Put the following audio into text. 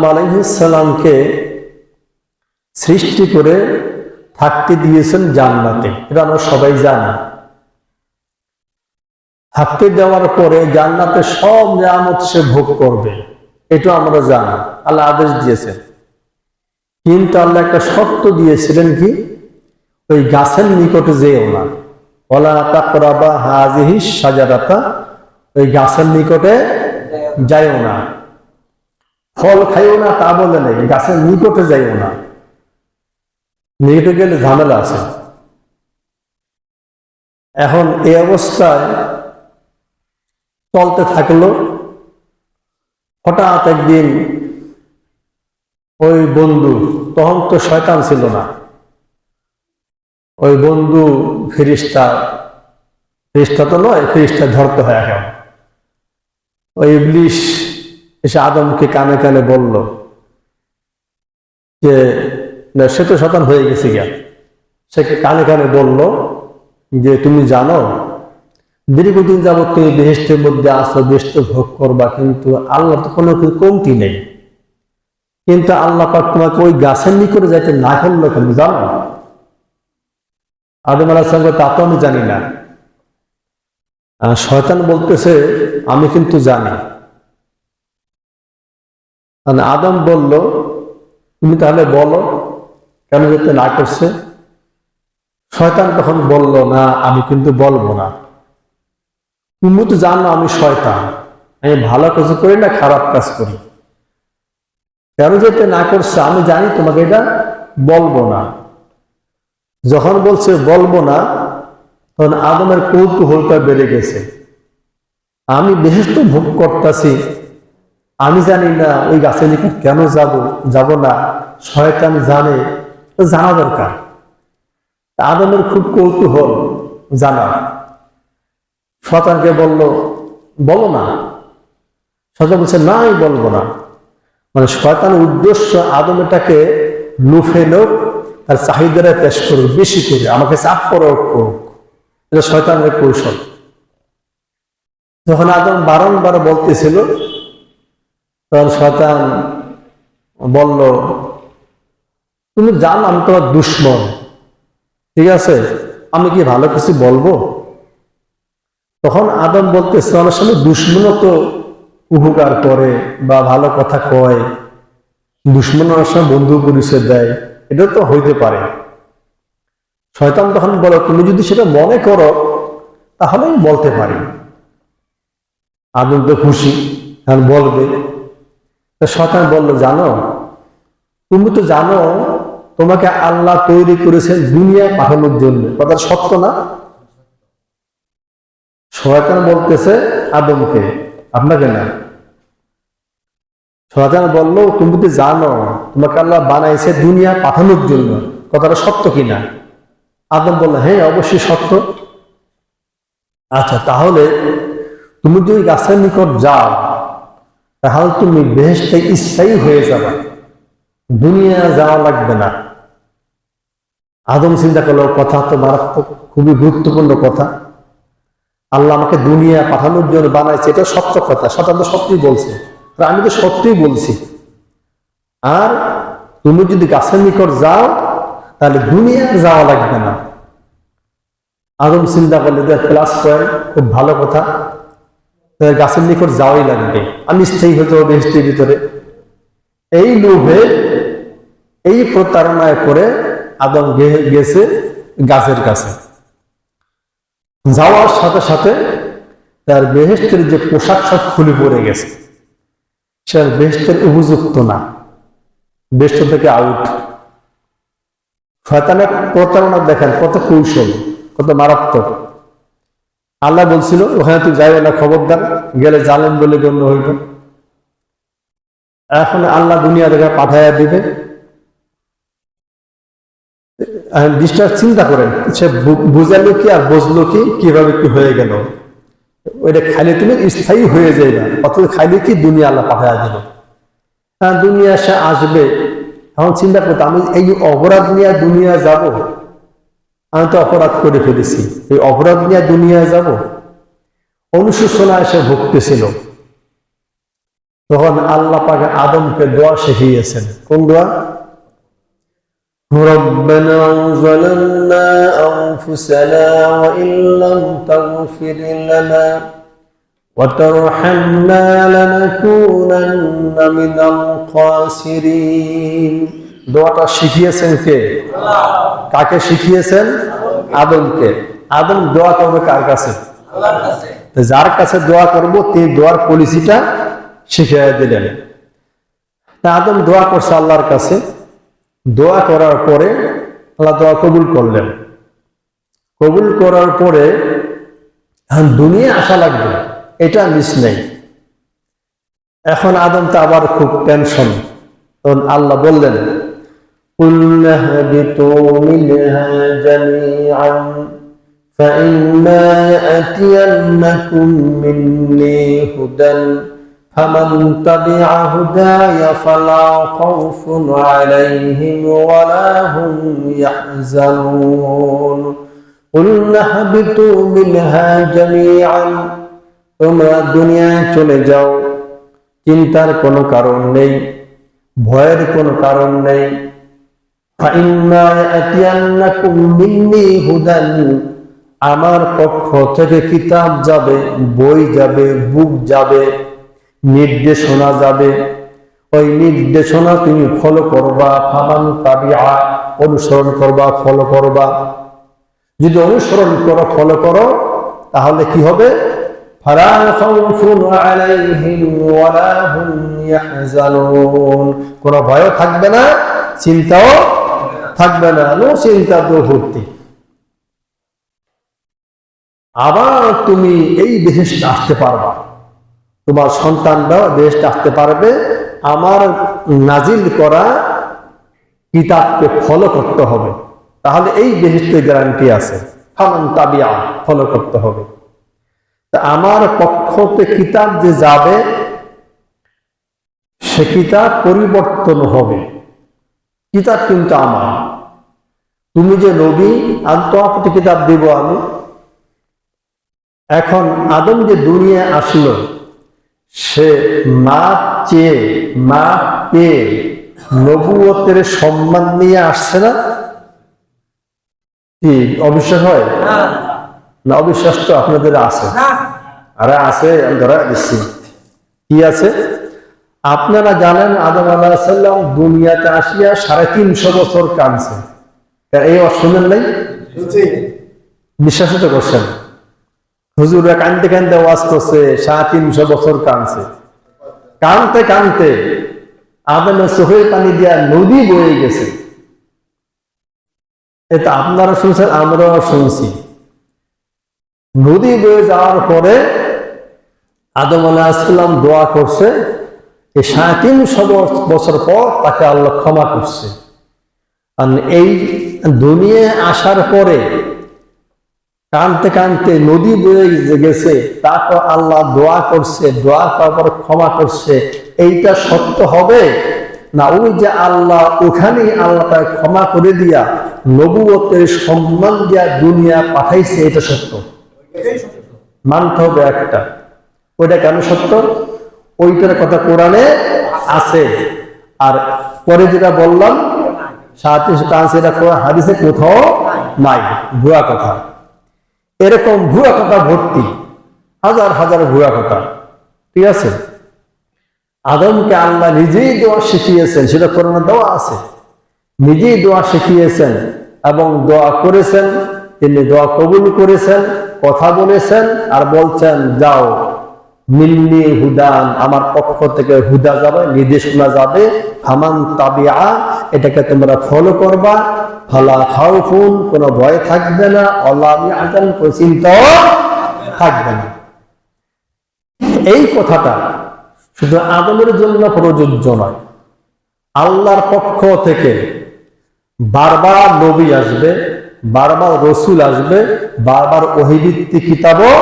আলাইহিস সালামকে সৃষ্টি করে থাকতে দিয়েছেন জান্নাতে, এটা আমরা সবাই জানি। থাকতে দেওয়ার পরে জান্নাতে সব নিয়ামত সে ভোগ করবে, এটা আমরা জানি, আল্লাহ আদেশ দিয়েছেন। কিন্তু আল্লাহ একটা শর্ত দিয়েছিলেন, কি? ওই গাছের নিকটে যেও না, ওয়ালা তাকরাবা হাযিহিস শাজারাতা, ওই গাছের নিকটে যাইও না, ফল খাইও না তা বলে নেই, গাছের নিকটে যাইও না, নিকটে গেলে ঝামেলা আছে। এখন এই অবস্থায় চলতে থাকলো। হঠাৎ একদিন ওই বন্ধু, তখন তো শয়তান ছিল না, ওই বন্ধু ফেরেশতা তো নয়, ফেরেশতা ধরতে হয় এখন। ওই ইবলিস এসে আদমকে কানে কানে বলল যে, সে তো শয়তান হয়ে গেছে গিয়া, সে কানে কানে বলল যে, তুমি জানো দীর্ঘদিন যাবৎ তুমি বেহেশতের মধ্যে আসো, বেহেশত ভোগ করবা, কিন্তু আল্লাহ তো কোনো কমতি নেই, কিন্তু আল্লাহ পাক তোমাকে ওই গাছের নিকটে যাইতে না করলো কেন জানো? আদম আলাইহিস সালাম তা তো আমি জানি না। শয়তান বলতেছে, আমি কিন্তু জানি। আদম বলল, তুমি তাহলে বলো কেন যেতে না করছে? শয়তান তখন বলল, না আমি কিন্তু বলবো না, তুমি তো জানো আমি শয়তান, আমি ভালো কাজ করি না, খারাপ কাজ করি, কেন যেতে না করছে আমি জানি, তোমাকে এটা বলবো না। যখন বলছে বলবো না, তখন আদমের কৌতূহলটা বেড়ে গেছে। আমি বেহেশত ভোগ করতেছি, আমি জানি না ওই গাছের নিকট কেন যাব না, শয়তান জানে, জানা দরকার। আদমের খুব কৌতূহল জানা। শয়তানকে বলল, বলো না। শয়তান বলছে, না আমি বলবো না। মানে শয়তানের উদ্দেশ্য আদম এটাকে লুফেলো, তার চাহিদাটা পেশ করুক বেশি করে, আমাকে চাপ প্রয়োগ করুক, এটা শয়তানের কৌশল। যখন আদম বারংবার বলতেছিল, তখন শয়তান বলল, তুমি জানো আমি তোমার দুশমন, ঠিক আছে, আমি কি ভালো কিছু বলবো? তখন আদম বলতেছে, অনেক সময় দুশমনও তো উপকার করে বা ভালো কথা কয়, দুশমন অনেক সময় বন্ধু পরিচয় দেয়, এটা তো হইতে পারে। শয়তান তখন বলে, তুমি যদি সেটা মনে করো তাহলে আমি বলতে পারি। আদম তো খুশি, এখন বলবে। শয়তান বলল, জানো তুমি তো জানো তোমাকে আল্লাহ তৈরি করেছেন দুনিয়া পাঠানোর জন্য, কথা সত্য না? শয়তান বলতেছে আদমকে, আপনাকে না। শয়তান বলল, তুমি তো জানো তোমাকে আল্লাহ বানাইছে দুনিয়া পাঠানোর জন্য, কথাটা সত্য কিনা? আদম বলল, হ্যাঁ অবশ্যই সত্য। আচ্ছা, তাহলে তুমি যদি গাছের নিকট যাও তাহলে তুমি বেহেশতে স্থায়ী হয়ে যাবে, দুনিয়া যাওয়া লাগবে না। আদম চিন্তা করলো, কথা তো মারাত্মক, খুবই গুরুত্বপূর্ণ কথা। আল্লাহ আমাকে দুনিয়া পাঠানোর জন্য বানাইছে, এটা সত্য কথা, শয়তান তো সত্যিই বলছে, আমি তো সত্যিই বলছি। আর তুমি যদি গাছের নিকট যাও তাহলে দুনিয়া যাওয়া লাগবে না। আদম চিন্তা করলে, প্লাস পয়েন্ট, খুব ভালো কথা, গাছের নিকট যাওয়াই লাগবে, আমি স্থায়ী হতে হবে বেহেশতের ভিতরে। এই লোভে, এই প্রতারণায় করে আদম গেছে গাছের কাছে। যাওয়ার সাথে সাথে তার বেহেশতের যে পোশাক সব খুলে পড়ে গেছে, সে বেহেশতের উপযুক্ত না, বেহেশত থেকে আউট। শয়তানের প্রতারণা দেখেন কত কৌশল, কত মারাত্মক। আল্লাহ বলছিল ওখানে তুই যাইবে না, খবরদার, গেলে জালেম বলে গণ্য হইব। এখন আল্লাহ দুনিয়া থেকে পাঠাইয়া দিবে। ডিস্টার্ব চিন্তা করেন, সে বুঝালো কি আর বুঝলো কি, কিভাবে কি হয়ে গেল। ওইটা খাইলে তুমি স্থায়ী হয়ে যাইবা, অথচ খাইলে কি দুনিয়া আল্লাহ পাঠাইয়া দিল। দুনিয়া সে আসবে। এখন চিন্তা করতে, আমি এই অপরাধ নিয়ে দুনিয়া যাব, আমি তো অপরাধ করে ফেলেছি, এই অপরাধ নিয়ে দুনিয়া যাব। অনুশোচনায় সে ভুগতেছিল। তখন আল্লাহ পাক আদমকে দোয়া শিখিয়েছেন। কোন দোয়া? ربنا ظلمنا أنفسنا وإن لم تغفر لنا وترحمنا لنكونن من الخاسرين। দোয়াটা শিখিয়েছেন কে? কাকে শিখিয়েছেন? আদমকে। আদম দোয়া করবে কার কাছে? আল্লাহর কাছে। যার কাছে দোয়া করব তিনি দোয়ার পলিসিটা শিখিয়ে দিলেন। তা আদম দোয়া করছে আল্লাহর কাছে। দোয়া করার পরে আল্লাহ দোয়া কবুল করলেন। কবুল করার পরে দুনিয়া আসা লাগবে, এটা মিস নেই। এখন আদম তো আবার খুব টেনশন। তখন আল্লাহ বললেন, قُلْنَا اهْبِطُوا مِنْهَا جَمِيعًا فَإِمَّا يَأْتِيَنَّكُم مِّنِّي هُدًى فَمَن تَبِعَ هُدَايَ فَلَا خَوْفٌ عَلَيْهِمْ وَلَا هُمْ يَحْزَنُونَ قُلْنَا اهْبِطُوا مِنْهَا جَمِيعًا তোমরা দুনিয়ায় চলে যাও, চিন্তার কোনো কারণ নেই, ভয়ের কোনো কারণ নেই। فَإِمَّا يَأْتِيَنَّكُم مِّنِّي هُدًى আমার পক্ষ থেকে কিতাব যাবে, বই যাবে, বুক যাবে, নির্দেশনা যাবে। ওই নির্দেশনা তুমি ফলো করবা। ফামান তাবিআ অনুসরণ করবা, ফলো করবা। যদি অনুসরণ করো, ফলো করো, তাহলে কি হবে? ফালা খাউফুন আলাইহিম ওয়ালা হুম ইয়াহজানুন কোনো ভয় থাকবে না, চিন্তাও থাকবে না। নো চিন্তা ভর্তি। আবার তুমি এই দেশে আসতে পারবা, তোমার সন্তানরা দেশে আসতে পারবে। আমার নাজিল করা কিতাবকে ফলো করতে হবে, তাহলে এই বেহেশতের গ্যারান্টি আছে। ফামান তাবিআ ফলো করতে হবে। তা আমার পক্ষ থেকে কিতাব যে যাবে, সে কিতাব পরিবর্তন হবে। কিতাব কিন্তু আমার। তুমি যে নবী, আর তোমার প্রতি কিতাব দিব আমি। এখন আদম যে দুনিয়া আসলো, সে মাপ চেয়ে, মাপ পেয়ে নবুয়তের সম্মান নিয়ে আসছে না? কি অবিশ্বাস হয় না? অবিশ্বাস তো আপনাদের আছে। আরে আছে, আমি ধরা দিচ্ছি। কি আছে? আপনারা জানেন আদম আলাইহিস সালাম দুনিয়াতে আসিয়া 350 বছর কাঁদছে। এই শুনেন নাই? বিশ্বাস তো করছেন? হুজুররা কানতে কানতে ওয়াজ করছে, 350 বছর কাঁদছে। কানতে কানতে আদমের চোখের পানি দিয়া নদী বয়ে গেছে। এটা আপনারা শুনছেন, আমরাও শুনছি। নদী বয়ে যাওয়ার পরে আদম আলাইহিস সালাম দোয়া করছে, এই 350 বছর পর তাকে আল্লাহ ক্ষমা করছে। আর এই দুনিয়ায় আসার পরে কানতে কানতে নদী বয়ে গেছে, তারপর আল্লাহ দোয়া করছে, দোয়া করার পর ক্ষমা করছে। এইটা সত্য হবে না ওই যে আল্লাহ ওখানেই আল্লাহ তাকে ক্ষমা করে দিয়া নবুয়তের সম্মান দিয়া দুনিয়া পাঠাইছে, এটা সত্য? মানতে হবে একটা। ওইটা কেন সত্য? ওইটার কথা কোরআনে আছে। আর পরে যেটা বললাম 37 হাদিসে কোথাও নাই। ভুয়া কথা, এরকম ভুয়া কথা ভর্তি, হাজার হাজার ভুয়া কথা। ঠিক আছে? আদমকে আল্লাহ নিজেই দোয়া শিখিয়েছেন, সেটা কোরআনে দোয়া আছে। নিজেই দোয়া শিখিয়েছেন এবং দোয়া করেছেন। তিনি দোয়া কবুল করেছেন, কথা বলেছেন, আর বলছেন যাও মিন্নি হুদান আমার পক্ষ থেকে হুদা যাবে, নির্দেশনা যাবে। ফামান তাবিআ এটাকে তোমরা ফলো করবা। ফালা খাউফুন কোনো ভয় থাকবে না, ওয়ালা ইয়াহজান কোনো চিন্তাও থাকবে না। এই কথাটা শুধু আদমের জন্য প্রযোজ্য নয়। আল্লাহর পক্ষ থেকে বারবার নবী আসবে, বারবার রসুল আসবে, বারবার ওহী ভিত্তিক কিতাবও